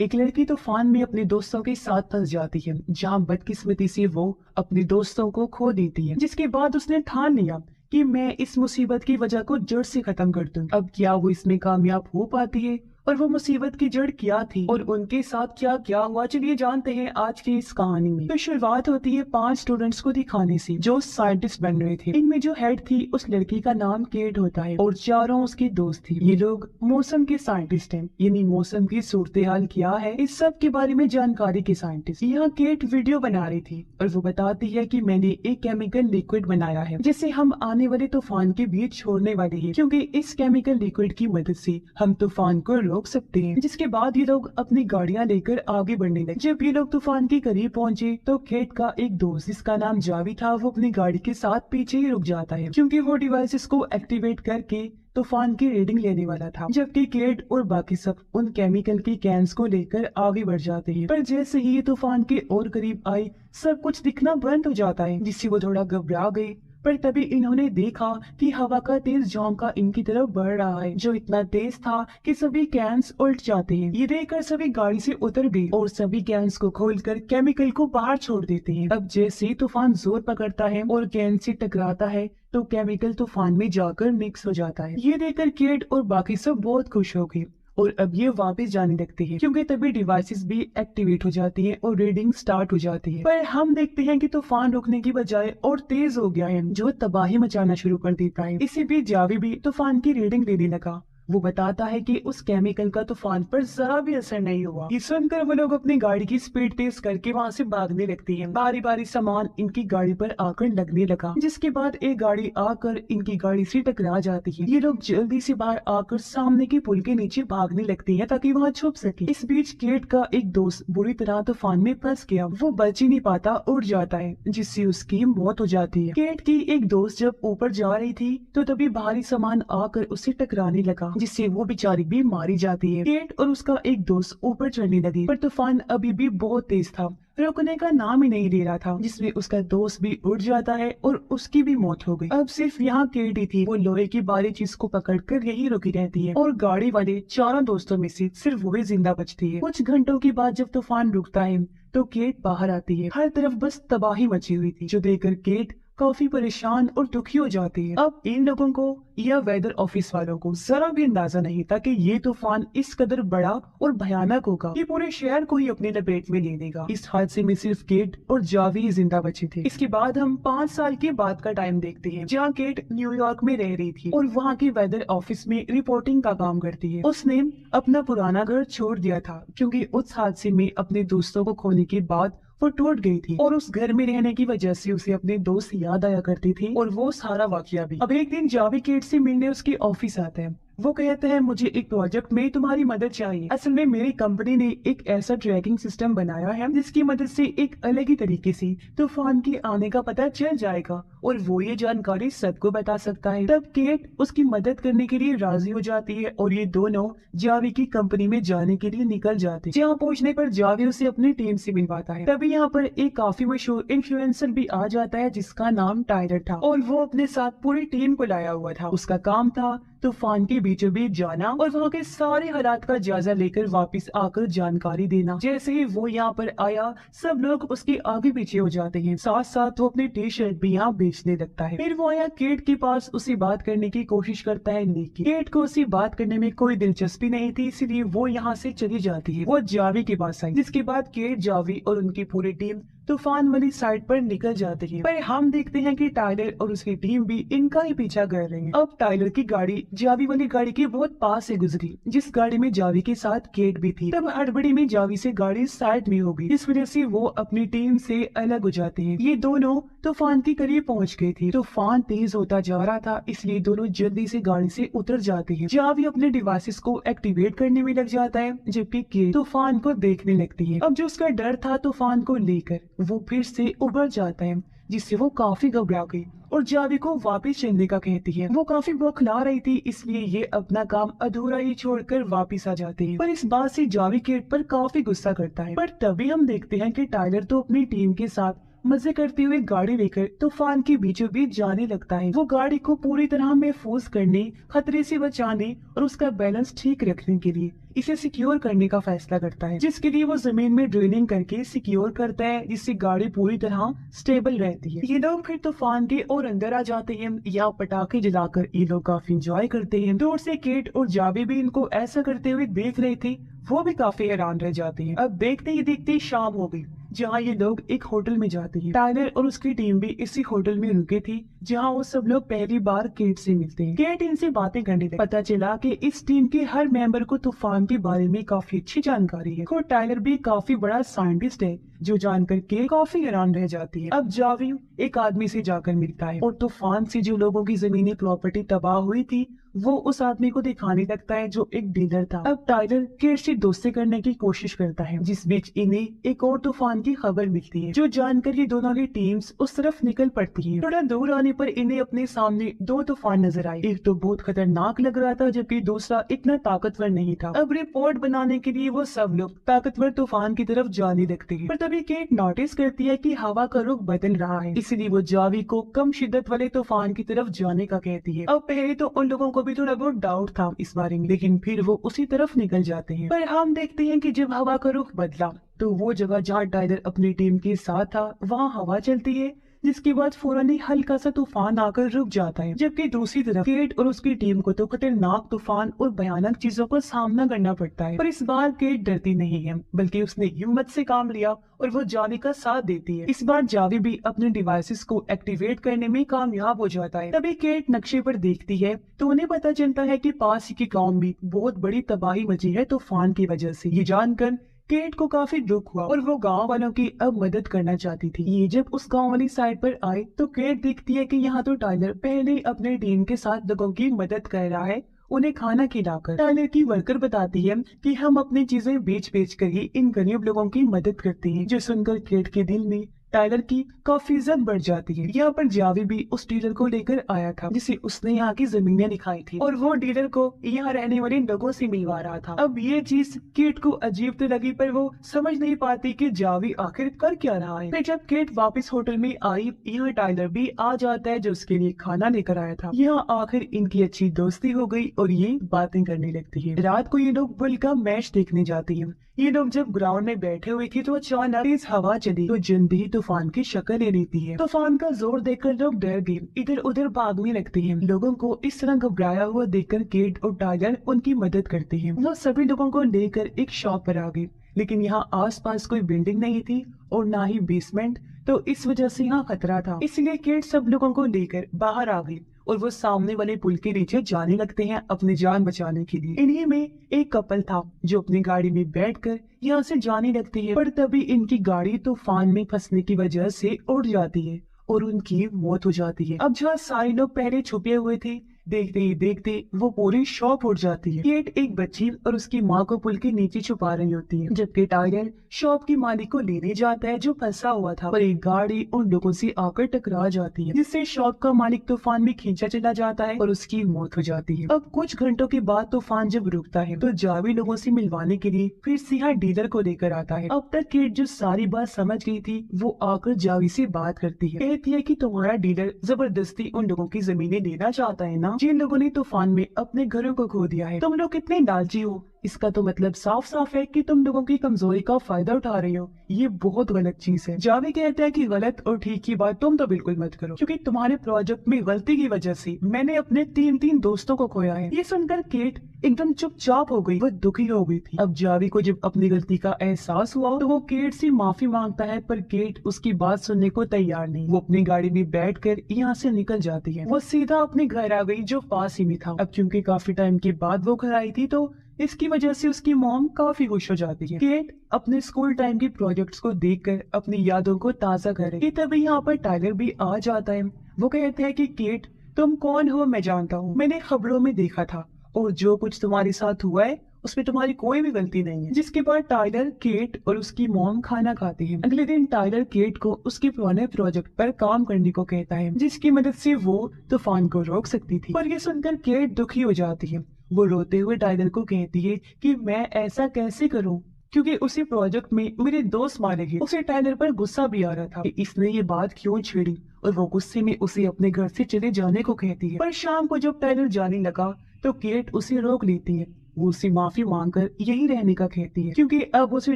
एक लड़की तूफान में अपने दोस्तों के साथ फंस जाती है, जहां बदकिस्मती से वो अपने दोस्तों को खो देती है। जिसके बाद उसने ठान लिया कि मैं इस मुसीबत की वजह को जड़ से खत्म कर दूं। अब क्या वो इसमें कामयाब हो पाती है और वो मुसीबत की जड़ क्या थी और उनके साथ क्या क्या हुआ, चलिए जानते हैं आज की इस कहानी में। तो शुरुआत होती है 5 स्टूडेंट्स को दिखाने से जो साइंटिस्ट बन रहे थे। इनमें जो हेड थी उस लड़की का नाम केट होता है और चारों उसकी दोस्त थी। ये लोग मौसम के साइंटिस्ट हैं, यानी मौसम की सूरत हाल क्या है इस सब के बारे में जानकारी के साइंटिस्ट। यहाँ केट वीडियो बना रही थी और वो बताती है कि मैंने एक केमिकल लिक्विड बनाया है जिसे हम आने वाले तूफान के बीच छोड़ने वाले हैं, क्योंकि इस केमिकल लिक्विड की मदद से हम तूफान को रोक सकते हैं। जिसके बाद ये लोग अपनी गाड़ियां लेकर आगे बढ़ने लगे। जब ये लोग तूफान के करीब पहुंचे तो केट का एक दोस्त जिसका नाम जावी था वो अपनी गाड़ी के साथ पीछे ही रुक जाता है, क्योंकि वो डिवाइसेस को एक्टिवेट करके तूफान की रीडिंग लेने वाला था। जबकि केट और बाकी सब उन केमिकल की कैंस को लेकर आगे बढ़ जाते हैं। पर जैसे ही ये तूफान के और करीब आई सब कुछ दिखना बंद हो जाता है, जिससे वो थोड़ा घबरा गई। पर तभी इन्होंने देखा कि हवा का तेज झोंका इनकी तरफ बढ़ रहा है, जो इतना तेज था कि सभी कैंस उल्ट जाते हैं। ये देखकर सभी गाड़ी से उतर गए और सभी कैंस को खोलकर केमिकल को बाहर छोड़ देते हैं। अब जैसे ही तूफान जोर पकड़ता है और कैन से टकराता है तो केमिकल तूफान में जाकर मिक्स हो जाता है। ये देखकर केट और बाकी सब बहुत खुश हो गए और अब ये वापस जाने लगते हैं, क्योंकि तभी डिवाइसेस भी एक्टिवेट हो जाती हैं और रीडिंग स्टार्ट हो जाती है। पर हम देखते हैं कि तूफान रुकने की बजाय और तेज हो गया है, जो तबाही मचाना शुरू कर देता है। इसी बीच जावी भी तूफान की रीडिंग लेने लगा। वो बताता है कि उस केमिकल का तूफान पर जरा भी असर नहीं हुआ। ये सुनकर वो लोग अपनी गाड़ी की स्पीड तेज करके वहाँ से भागने लगती हैं। बारी बारी सामान इनकी गाड़ी पर आकर लगने लगा, जिसके बाद एक गाड़ी आकर इनकी गाड़ी से टकरा जाती है। ये लोग जल्दी से बाहर आकर सामने के पुल के नीचे भागने लगती हैं ताकि वहाँ छुप सके। इस बीच केट का एक दोस्त बुरी तरह तूफान में फंस गया। वो बच ही नहीं पाता, उड़ जाता है, जिससे उसकी मौत हो जाती है। केट की एक दोस्त जब ऊपर जा रही थी तो तभी भारी सामान आकर उससे टकराने लगा, जिससे वो बेचारी भी मारी जाती है। केट और उसका एक दोस्त ऊपर चढ़ने लगे, पर तूफान अभी भी बहुत तेज था, रुकने का नाम ही नहीं ले रहा था, जिसमें उसका दोस्त भी उड़ जाता है और उसकी भी मौत हो गई। अब सिर्फ यहाँ केट ही थी। वो लोहे की बारी चीज को पकड़कर यही रुकी रहती है और गाड़ी वाले चारों दोस्तों में से सिर्फ वही जिंदा बचती है। कुछ घंटों के बाद जब तूफान रुकता है तो केट बाहर आती है। हर तरफ बस तबाही मची हुई थी, जो देखकर केट काफी परेशान और दुखी हो जाती है। अब इन लोगों को या वेदर ऑफिस वालों को जरा भी अंदाजा नहीं था कि ये तूफान इस कदर बड़ा और भयानक होगा, ये पूरे शहर को ही अपने लपेट में ले लेगा। इस हादसे में सिर्फ केट और जावी ही जिंदा बचे थे। इसके बाद हम 5 साल के बाद का टाइम देखते हैं, जहाँ केट न्यूयॉर्क में रह रही थी और वहाँ के वेदर ऑफिस में रिपोर्टिंग का काम करती है। उसने अपना पुराना घर छोड़ दिया था, क्योंकि उस हादसे में अपने दोस्तों को खोने के बाद वो टूट गई थी और उस घर में रहने की वजह से उसे अपने दोस्त याद आया करते थे और वो सारा वाकया भी। अब एक दिन जावी केट से मिलने उसके ऑफिस आते हैं। वो कहते हैं मुझे एक प्रोजेक्ट में तुम्हारी मदद चाहिए। असल में मेरी कंपनी ने एक ऐसा ट्रैकिंग सिस्टम बनाया है जिसकी मदद से एक अलग ही तरीके से तूफान के आने का पता चल जाएगा और वो ये जानकारी सबको बता सकता है। तब केट उसकी मदद करने के लिए राजी हो जाती है और ये दोनों जावी की कंपनी में जाने के लिए निकल जाते हैं। जहाँ पहुँचने पर जावी उसे अपनी टीम से मिलवाता है। तभी यहाँ पर एक काफी मशहूर इन्फ्लुएंसर भी आ जाता है जिसका नाम टाइलर था और वो अपने साथ पूरी टीम को लाया हुआ था। उसका काम था तूफान के बीचों बीच जाना और वहाँ के सारे हालात का जायजा लेकर वापस आकर जानकारी देना। जैसे ही वो यहाँ पर आया सब लोग उसके आगे पीछे हो जाते हैं, साथ साथ वो अपनी टी शर्ट भी यहाँ बेचने लगता है। फिर वो आया केट के पास उसे बात करने की कोशिश करता है, लेकिन केट को उसे बात करने में कोई दिलचस्पी नहीं थी, इसलिए वो यहाँ से चली जाती है। वो जावी के पास आई, जिसके बाद केट, जावी और उनकी पूरी टीम तूफान वाली साइड पर निकल जाते हैं। पर हम देखते हैं कि टाइलर और उसकी टीम भी इनका ही पीछा कर रहे हैं। अब टाइलर की गाड़ी जावी वाली गाड़ी के बहुत पास से गुजरी, जिस गाड़ी में जावी के साथ केट भी थी। तब हड़बड़ी में जावी से गाड़ी साइड में हो गई, इस वजह से वो अपनी टीम से अलग हो जाते हैं। ये दोनों तूफान के करीब पहुंच गए थे। तूफान तेज होता जा रहा था, इसलिए दोनों जल्दी से गाड़ी से उतर जाते हैं। जावी अपने डिवाइसेस को एक्टिवेट करने में लग जाता है, जबकि केट तूफान को देखने लगती है। अब जो उसका डर था तूफान को लेकर वो फिर से उभर जाता है, जिससे वो काफी घबरा गई और जावी को वापस चलने का कहती है। वो काफी बौखला रही थी, इसलिए ये अपना काम अधूरा ही छोड़कर वापस आ जाते हैं। पर इस बात से जावी केट पर काफी गुस्सा करता है। पर तभी हम देखते हैं कि टाइलर तो अपनी टीम के साथ मजे करते हुए गाड़ी लेकर तूफान के बीचों बीच जाने लगता है। वो गाड़ी को पूरी तरह महफूज करने, खतरे से बचाने और उसका बैलेंस ठीक रखने के लिए इसे सिक्योर करने का फैसला करता है, जिसके लिए वो जमीन में ड्रिलिंग करके सिक्योर करता है, जिससे गाड़ी पूरी तरह स्टेबल रहती है। ये लोग फिर तूफान के और अंदर आ जाते हैं। यहाँ पटाखे जलाकर ये लोग काफी इंजॉय करते हैं। दूर से केट और जावी भी इनको ऐसा करते हुए देख रहे थे। वो भी काफी हैरान रह जाते हैं। अब देखते ही देखते शाम हो गई, जहाँ ये लोग एक होटल में जाते हैं। टाइलर और उसकी टीम भी इसी होटल में रुके थे, जहाँ वो सब लोग पहली बार केट से मिलते हैं। केट इनसे बातें करने लगी। पता चला कि इस टीम के हर मेंबर को तूफान के बारे में काफी अच्छी जानकारी है। खुद टाइलर भी काफी बड़ा साइंटिस्ट है, जो जानकर के काफी हैरान रह जाती है। अब जावी एक आदमी से जाकर मिलता है और तूफान से जो लोगों की जमीनी प्रॉपर्टी तबाह हुई थी वो उस आदमी को दिखाने लगता है, जो एक डीलर था। अब टाइलर केट से दोस्ती करने की कोशिश करता है, जिस बीच इन्हें एक और तूफान की खबर मिलती है, जो जानकर ये दोनों की टीम्स उस तरफ निकल पड़ती हैं। थोड़ा दूर आने पर इन्हें अपने सामने दो तूफान नजर आए। एक तो बहुत खतरनाक लग रहा था, जबकि दूसरा इतना ताकतवर नहीं था। अब रिपोर्ट बनाने के लिए वो सब लोग ताकतवर तूफान की तरफ जाने लगते हैं, पर तभी केट नोटिस करती है कि हवा का रुख बदल रहा है, इसलिए वो जावी को कम शिद्दत वाले तूफान की तरफ जाने का कहती है। अब पहले तो उन लोगों को भी थोड़ा बहुत डाउट था इस बारे में, लेकिन फिर वो उसी तरफ निकल जाते हैं। पर हम देखते हैं कि जब हवा का रुख बदला तो वो जगह जहाँ टाइलर अपनी टीम के साथ था वहाँ हवा चलती है, जिसके बाद फौरन ही हल्का सा तूफान आकर रुक जाता है। जबकि दूसरी तरफ केट और उसकी टीम को तो खतरनाक तूफान और भयानक चीजों का सामना करना पड़ता है। पर इस बार केट डरती नहीं है, बल्कि उसने हिम्मत से काम लिया और वो जावी का साथ देती है। इस बार जावी भी अपने डिवाइसेस को एक्टिवेट करने में कामयाब हो जाता है। तभी केट नक्शे पर देखती है तो उन्हें पता चलता है कि पास ही की गांव में बहुत बड़ी तबाही मची है तूफान की वजह से। ये जानकर केट को काफी दुख हुआ और वो गांव वालों की अब मदद करना चाहती थी। ये जब उस गांव वाली साइड पर आए तो केट देखती है कि यहाँ तो टाइलर पहले अपने टीम के साथ लोगों की मदद कर रहा है, उन्हें खाना खिलाकर। टाइलर की वर्कर बताती है कि हम अपनी चीजें बेच बेच कर ही इन गरीब लोगों की मदद करते हैं, जो सुनकर केट के दिल में टाइलर की काफी इज्जत बढ़ जाती है। यहाँ पर जावी भी उस डीलर को लेकर आया था, जिसे उसने यहाँ की जमीनें दिखाई थी और वो डीलर को यहाँ रहने वाले लोगों से मिलवा रहा था। अब ये चीज केट को अजीब तो लगी, पर वो समझ नहीं पाती कि जावी आखिर कर क्या रहा है। फिर जब केट वापस होटल में आई, यहाँ टाइलर भी आ जाता है, जो उसके लिए खाना लेकर आया था। यहाँ आखिर इनकी अच्छी दोस्ती हो गई और ये बातें करने लगती है। रात को ये लोग बुल का मैच देखने जाती है। ये लोग जब ग्राउंड में बैठे हुए थे तो अचानक तेज हवा चली, तो जल्दी ही तूफान की शक्ल ले लेती है। तूफान का जोर देखकर लोग डर गए, इधर उधर भागने लगते हैं। लोगों को इस तरह घबराया हुआ देखकर केट और टाइलर उनकी मदद करते हैं। वो सभी लोगों को लेकर एक शॉप पर आ गए, लेकिन यहाँ आसपास कोई बिल्डिंग नहीं थी और ना ही बेसमेंट, तो इस वजह से यहाँ खतरा था। इसलिए केट सब लोगों को लेकर बाहर आ गई और वो सामने वाले पुल के नीचे जाने लगते हैं अपनी जान बचाने के लिए। इन्हीं में एक कपल था जो अपनी गाड़ी में बैठकर यहाँ से जाने लगते हैं, पर तभी इनकी गाड़ी तूफान में फंसने की वजह से उड़ जाती है और उनकी मौत हो जाती है। अब जहाँ सारे लोग पहले छुपे हुए थे, देखते ही देखते वो पूरी शॉप उड़ जाती है। केट एक बच्ची और उसकी माँ को पुल के नीचे छुपा रही होती है, जबकि टाइलर शॉप की मालिक को लेने जाता है जो फंसा हुआ था, पर एक गाड़ी उन लोगों से आकर टकरा जाती है, जिससे शॉप का मालिक तूफान में खींचा चला जाता है और उसकी मौत हो जाती है। अब कुछ घंटों के बाद तूफान जब रुकता है तो जावी लोगों से मिलवाने के लिए फिर से यहाँ डीलर को लेकर आता है। अब तक केट जो सारी बात समझ गई थी वो आकर जावी से बात करती है, कहती है कि तुम्हारा डीलर जबरदस्ती उन लोगों की जमीनें लेना चाहता है ना, जिन लोगों ने तूफान में अपने घरों को खो दिया है। तुम लोग कितने लालची हो, इसका तो मतलब साफ साफ है कि तुम लोगों की कमजोरी का फायदा उठा रही हो। ये बहुत गलत चीज है। जावी कहता है कि गलत और ठीक की बात तुम तो बिल्कुल मत करो, क्योंकि तुम्हारे प्रोजेक्ट में गलती की वजह से मैंने अपने तीन दोस्तों को खोया है। ये सुनकर केट एकदम चुपचाप हो गई, वो दुखी हो गई थी। अब जावी को जब अपनी गलती का एहसास हुआ तो वो केट से माफी मांगता है, पर केट उसकी बात सुनने को तैयार नहीं। वो अपनी गाड़ी में बैठकर यहाँ से निकल जाती है। वो सीधा अपने घर आ गई, जो पास ही में था। अब क्योंकि काफी टाइम के बाद वो घर आई थी तो इसकी वजह से उसकी मॉम काफी खुश हो जाती है। केट अपने स्कूल टाइम के प्रोजेक्ट्स को देखकर अपनी यादों को ताज़ा करे। तभी यहाँ पर टाइलर भी आ जाता है। वो कहते हैं कि केट तुम कौन हो मैं जानता हूँ, मैंने खबरों में देखा था और जो कुछ तुम्हारे साथ हुआ है उसमें तुम्हारी कोई भी गलती नहीं है। जिसके बाद टाइलर, केट और उसकी मॉम खाना खाते हैं। अगले दिन टाइलर केट को उसके पुराने प्रोजेक्ट पर काम करने को कहता है, जिसकी मदद से वो तूफान को रोक सकती थी। पर ये सुनकर केट दुखी हो जाती है। वो रोते हुए टाइलर को कहती है कि मैं ऐसा कैसे करूं, क्योंकि उसी प्रोजेक्ट में मेरे दोस्त मारे गए। उसे टाइलर पर गुस्सा भी आ रहा था कि इसने ये बात क्यों छेड़ी, और वो गुस्से में उसे अपने घर से चले जाने को कहती है। पर शाम को जब टाइलर जाने लगा तो केट उसे रोक लेती है। वो उससे माफी मांगकर यही रहने का कहती है, क्योंकि अब उसे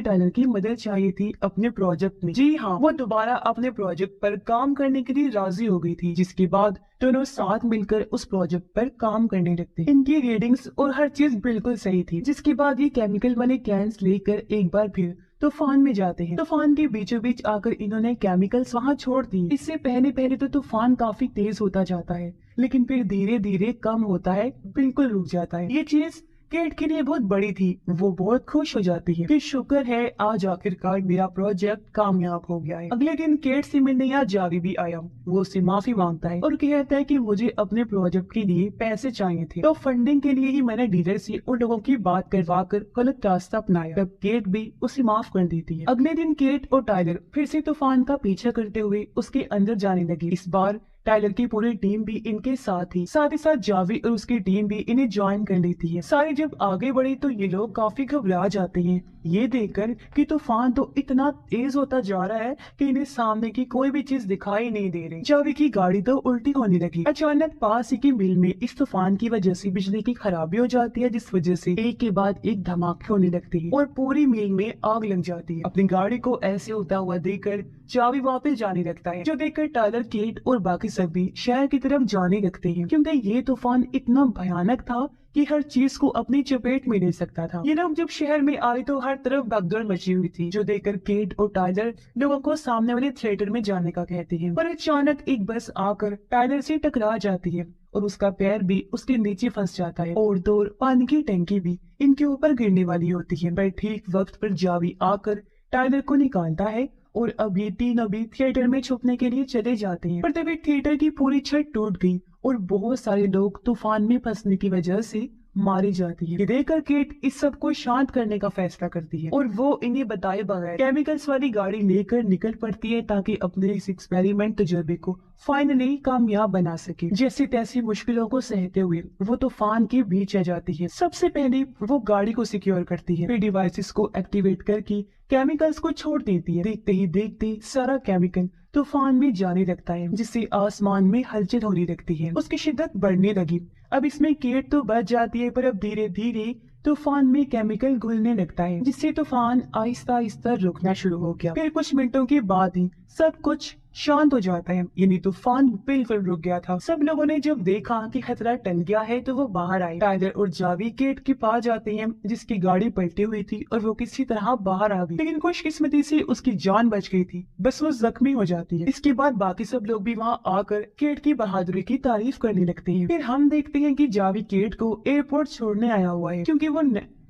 टाइलर की मदद चाहिए थी अपने प्रोजेक्ट में। जी हाँ, वो दोबारा अपने प्रोजेक्ट पर काम करने के लिए राजी हो गई थी, जिसके बाद दोनों साथ मिलकर उस प्रोजेक्ट पर काम करने लगते। इनकी रीडिंग्स और हर चीज बिल्कुल सही थी। जिसके बाद ये केमिकल वाले कैंस लेकर एक बार फिर तूफान में जाते हैं। तूफान के बीचों बीच आकर इन्होंने केमिकल्स वहाँ छोड़ दिए। इससे पहले पहले तो तूफान काफी तेज होता जाता है, लेकिन फिर धीरे धीरे कम होता है, बिल्कुल रुक जाता है। ये चीज केट के लिए बहुत बड़ी थी। वो बहुत खुश हो जाती है कि शुक्र है आज आखिरकार मेरा प्रोजेक्ट कामयाब हो गया है। अगले दिन केट से मिलने यहाँ जावी भी आया। वो उससे माफी मांगता है और कहता है कि मुझे अपने प्रोजेक्ट के लिए पैसे चाहिए थे, तो फंडिंग के लिए ही मैंने डीलर से उन लोगों की बात करवा कर गलत रास्ता अपनाया। तब केट भी उसे माफ कर देती है। अगले दिन केट और टाइलर फिर से तूफान का पीछा करते हुए उसके अंदर जाने लगी। इस बार टाइलर की पूरी टीम भी इनके साथ ही साथ जावी और उसकी टीम भी इन्हें ज्वाइन कर लेती है। सारे जब आगे बढ़े तो ये लोग काफी घबरा जाते हैं, ये देखकर कि तूफान तो इतना तेज होता जा रहा है कि इन्हें सामने की कोई भी चीज दिखाई नहीं दे रही। जावी की गाड़ी तो उल्टी होने लगी। अचानक पास ही की मिल में इस तूफान की वजह से बिजली की खराबी हो जाती है, जिस वजह से एक के बाद एक धमाके होने लगते हैं और पूरी मिल में आग लग जाती है। अपनी गाड़ी को ऐसे होता हुआ देखकर जावी वापस जाने लगता है, जो देखकर टाइलर, केट और बाकी सभी शहर की तरफ जाने लगते हैं, क्योंकि ये तूफान इतना भयानक था कि हर चीज को अपनी चपेट में ले सकता था। ये लोग जब शहर में आए तो हर तरफ भगदड़ मची हुई थी, जो देखकर केट और टाइलर लोगों को सामने वाले थिएटर में जाने का कहते हैं। पर अचानक एक बस आकर टाइलर से टकरा जाती है और उसका पैर भी उसके नीचे फंस जाता है और दो पानी की टंकी भी इनके ऊपर गिरने वाली होती है। पर ठीक वक्त पर जावी आकर टाइलर को निकालता है और अब ये तीनों भी थिएटर में छुपने के लिए चले जाते हैं। पर तभी थिएटर की पूरी छत टूट गई और बहुत सारे लोग तूफान में फंसने की वजह से मारी जाती है। ये देखकर केट इस सब को शांत करने का फैसला करती है और वो इन्हें बताए बगैर केमिकल्स वाली गाड़ी लेकर निकल पड़ती है, ताकि अपने इस एक्सपेरिमेंट तजुर्बे को फाइनली कामयाब बना सके। जैसे तैसी मुश्किलों को सहते हुए वो तूफान के बीच आ जाती है। सबसे पहले वो गाड़ी को सिक्योर करती है, फिर डिवाइसेस को एक्टिवेट करके केमिकल्स को छोड़ देती है। देखते ही देखते सारा केमिकल तूफान में जाने लगता है, जिससे आसमान में हलचल होने लगती है। उसकी शिद्दत बढ़ने लगी। अब इसमें केट तो बच जाती है, पर अब धीरे धीरे तूफान में केमिकल घुलने लगता है, जिससे तूफान आहिस्ता आहिस्ता रुकना शुरू हो गया। फिर कुछ मिनटों के बाद ही सब कुछ शांत हो जाता है, यानी तूफान बिल्कुल रुक गया था। सब लोगों ने जब देखा कि खतरा टल गया है तो वो बाहर आए। टाइलर और जावी केट के पास जाते हैं, जिसकी गाड़ी पलटी हुई थी और वो किसी तरह बाहर आ गई, लेकिन खुशकिस्मती से उसकी जान बच गई थी, बस वो जख्मी हो जाती है। इसके बाद बाकी सब लोग भी वहाँ आकर केट की बहादुरी की तारीफ करने लगते हैं। फिर हम देखते हैं कि जावी केट को एयरपोर्ट छोड़ने आया हुआ है,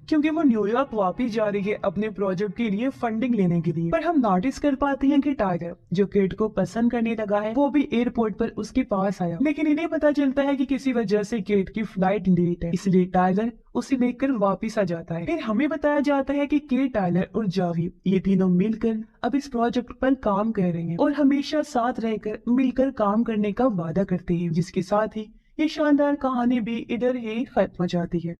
क्योंकि वो न्यूयॉर्क वापस जा रही है अपने प्रोजेक्ट के लिए फंडिंग लेने के लिए। पर हम नोटिस कर पाते हैं कि टाइगर, जो केट को पसंद करने लगा है, वो भी एयरपोर्ट पर उसके पास आया, लेकिन इन्हें पता चलता है कि किसी वजह से केट की फ्लाइट लेट है, इसलिए टाइगर उसे लेकर वापस आ जाता है। फिर हमें बताया जाता है कि केट, टाइलर और जावी ये तीनों मिलकर अब इस प्रोजेक्ट पर काम कर रहे हैं और हमेशा साथ रहकर मिलकर काम करने का वादा करते हैं, जिसके साथ ही ये शानदार कहानी भी इधर ही खत्म हो जाती है।